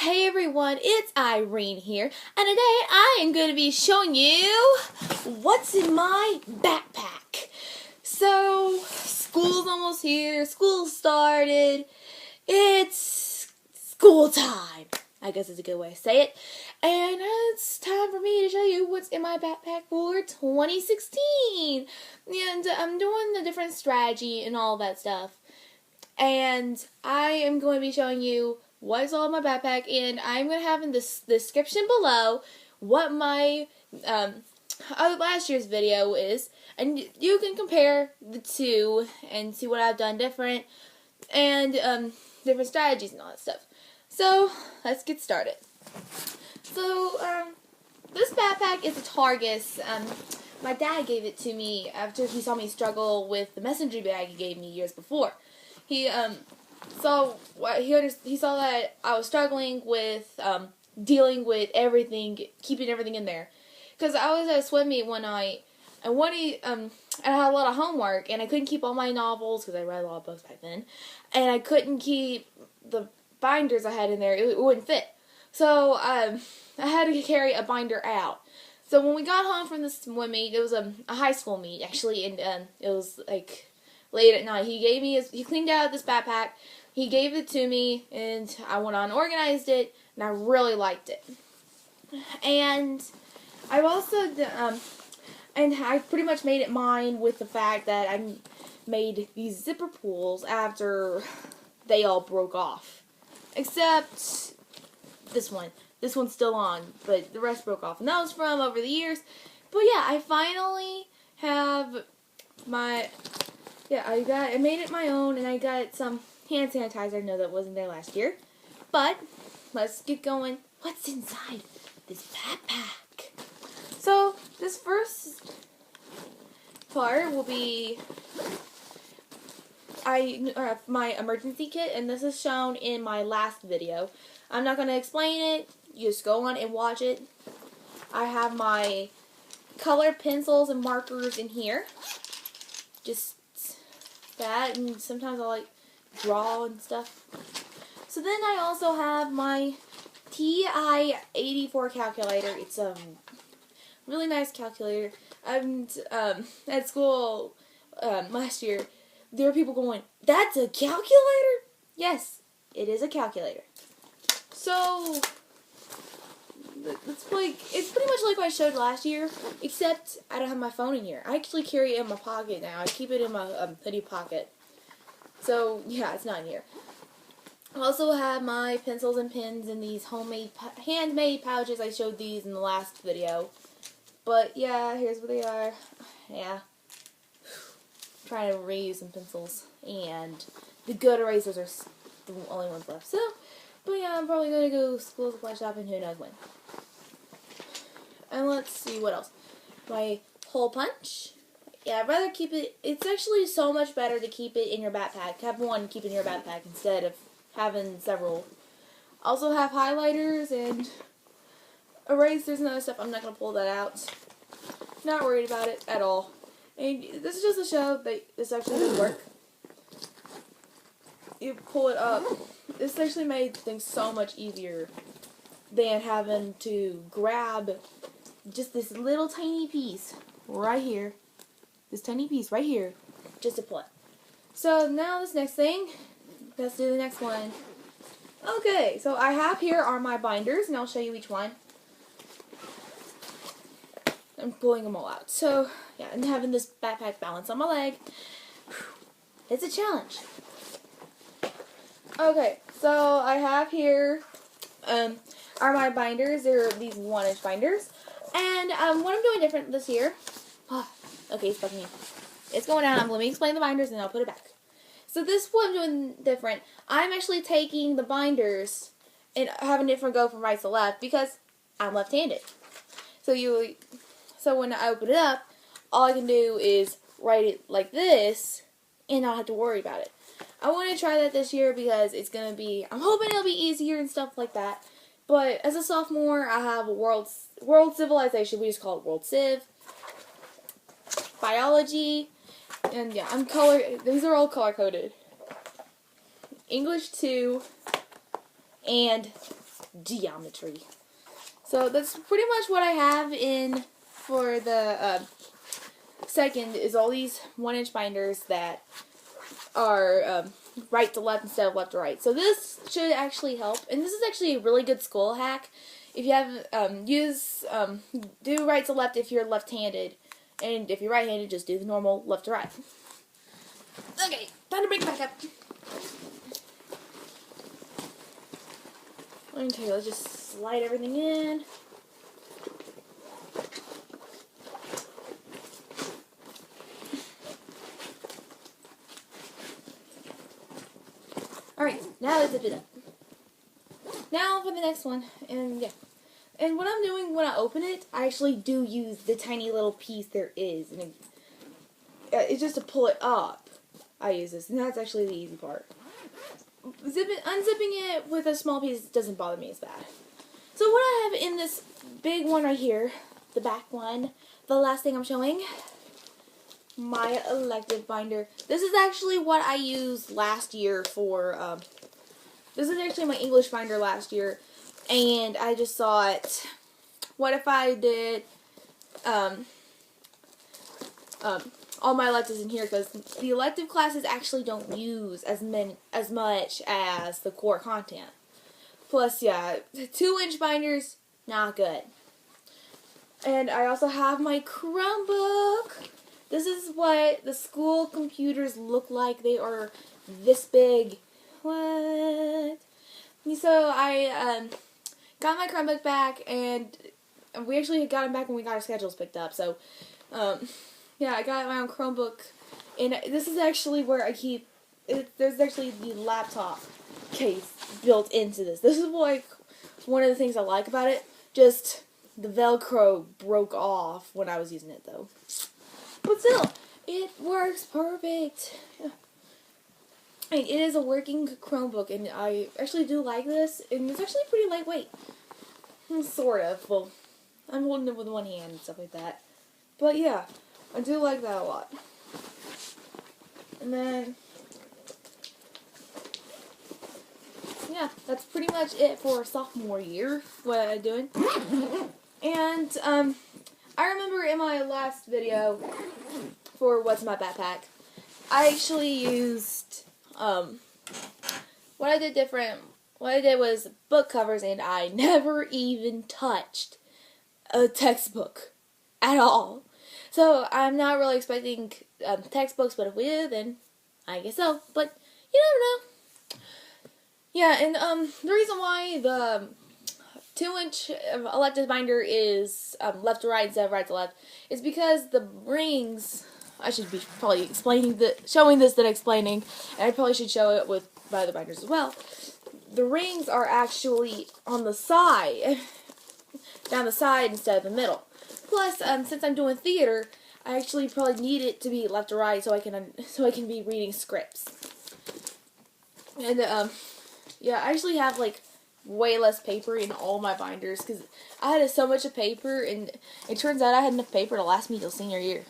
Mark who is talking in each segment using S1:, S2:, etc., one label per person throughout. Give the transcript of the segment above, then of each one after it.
S1: Hey everyone, it's Irene here, and today I am going to be showing you what's in my backpack. So, school's almost here, school started, it's school time, I guess is a good way to say it, and it's time for me to show you what's in my backpack for 2016, and I'm doing the different strategy and all that stuff, and I am going to be showing you what's all in my backpack, and I'm going to have in the description below what my last year's video is, and you can compare the two and see what I've done different, and different strategies and all that stuff. So, let's get started. So, this backpack is a Targus. My dad gave it to me after he saw me struggle with the messenger bag he gave me years before. He saw that I was struggling with dealing with everything, keeping everything in there. Because I was at a swim meet one night, and and I had a lot of homework, and I couldn't keep all my novels, because I read a lot of books back then, and I couldn't keep the binders I had in there, it wouldn't fit. So, I had to carry a binder out. So when we got home from the swim meet, it was a high school meet, actually, and it was, like, late at night. He cleaned out this backpack, he gave it to me, and I went on and organized it, and I really liked it. And I've also, and I pretty much made it mine with the fact that I made these zipper pulls after they all broke off. Except this one. This one's still on, but the rest broke off. And that was from over the years. But yeah, I finally have my... Yeah, I made it my own, and I got some hand sanitizer. I know that wasn't there last year. But, let's get going. What's inside this backpack? So, this first part will be my emergency kit, and this is shown in my last video. I'm not going to explain it. You just go on and watch it. I have my colored pencils and markers in here. Just that, and sometimes I draw and stuff. So then I also have my TI-84 calculator. It's a really nice calculator. And at school last year, there were people going, "That's a calculator?" Yes, it is a calculator. So it's pretty much like what I showed last year, except I don't have my phone in here. I actually carry it in my pocket now. I keep it in my hoodie pocket. So, yeah, it's not in here. I also have my pencils and pens in these handmade pouches. I showed these in the last video. But, yeah, here's what they are. Yeah. I'm trying to reuse some pencils. And the good erasers are the only ones left. So, but yeah, I'm probably going to go school supply shopping, who knows when. And let's see what else. My hole punch. Yeah, I'd rather keep it. It's actually so much better to keep it in your backpack. Have one, keep it in your backpack instead of having several. Also have highlighters and erasers and other stuff. I'm not going to pull that out. Not worried about it at all. And this is just to show that this actually does work. You pull it up. This actually made things so much easier than having to grab just this little tiny piece right here. This tiny piece right here, just to pull it. So now this next thing, let's do the next one. Okay, so I have here are my binders, and I'll show you each one. I'm pulling them all out. So, yeah, and having this backpack balance on my leg, it's a challenge. Okay, so I have here are my binders. They're these 1-inch binders. And what I'm doing different this year... Okay, it's fucking me. It's going down. Let me explain the binders, and I'll put it back. So this what I'm doing different. I'm actually taking the binders and having it go from right to left because I'm left-handed. So when I open it up, all I can do is write it like this and not have to worry about it. I want to try that this year because it's going to be, I'm hoping it'll be easier and stuff like that. But as a sophomore, I have a world civilization. We just call it World Civ. Biology. And yeah, these are all color-coded. English 2 and geometry. So that's pretty much what I have in for the second is all these 1-inch binders that are right to left instead of left to right. So this should actually help, and this is actually a really good school hack. If you have do right to left if you're left-handed, and if you're right-handed, just do the normal left to right. Okay, time to bring it back up. Okay, let's just slide everything in. Alright, now let's zip it up. Now for the next one, and yeah. And what I'm doing when I open it, I actually do use the tiny little piece there is. And it's just to pull it up. I use this, and that's actually the easy part. Unzipping it with a small piece doesn't bother me as bad. So what I have in this big one right here, the back one, the last thing I'm showing, my elective binder. This is actually what I used last year for, this is actually my English binder last year, and I just thought, what if I did, all my electives in here, because the elective classes actually don't use as much as the core content. Plus, yeah, 2-inch binders, not good. And I also have my Chromebook. This is what the school computers look like. They are this big. What? So I got my Chromebook back, and we actually got it back when we got our schedules picked up. So, yeah, I got my own Chromebook, and this is actually where I keep it. There's actually the laptop case built into this. This is like one of the things I like about it. Just the Velcro broke off when I was using it, though. But still, it works perfect. And it is a working Chromebook, and I actually do like this, and it's actually pretty lightweight. Sort of. Well, I'm holding it with one hand and stuff like that. But yeah, I do like that a lot. And then, yeah, that's pretty much it for sophomore year, what I'm doing. And, I remember in my last video for What's in My Backpack, I actually used, what I did was book covers, and I never even touched a textbook at all. So I'm not really expecting textbooks, but if we do, then I guess so. But you never know. Yeah, and the reason why the 2-inch elective binder is left to right instead of right to left is because the rings. I should be probably showing this than explaining, and I probably should show it with my other binders as well. The rings are actually on the side, down the side instead of the middle. Plus, since I'm doing theater, I actually probably need it to be left to right so I can be reading scripts. And yeah, I actually have like way less paper in all my binders because I had so much of paper, and it turns out I had enough paper to last me till senior year.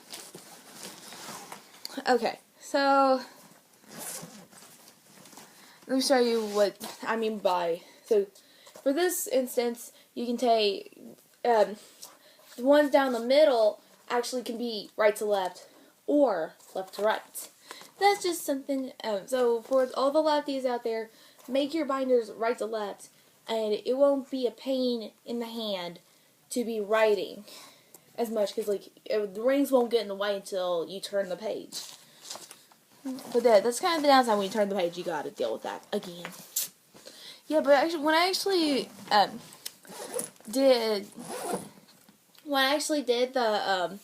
S1: Okay, so let me show you what I mean by. So for this instance, you can take the ones down the middle actually can be right to left or left to right. That's just something. So for all the lefties out there, make your binders right to left, and it won't be a pain in the hand to be writing as much because like the rings won't get in the way until you turn the page. But that's kind of the downside when you turn the page. You got to deal with that again. Yeah, but actually, when I actually did the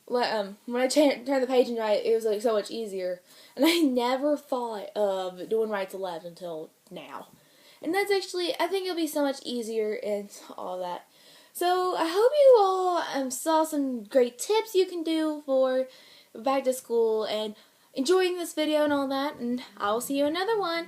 S1: when I turned the page and right, it was like so much easier. And I never thought of doing right to left until now. And that's actually, I think it'll be so much easier and all that. So I hope you all saw some great tips you can do for back to school and enjoying this video and all that. And I will see you in another one.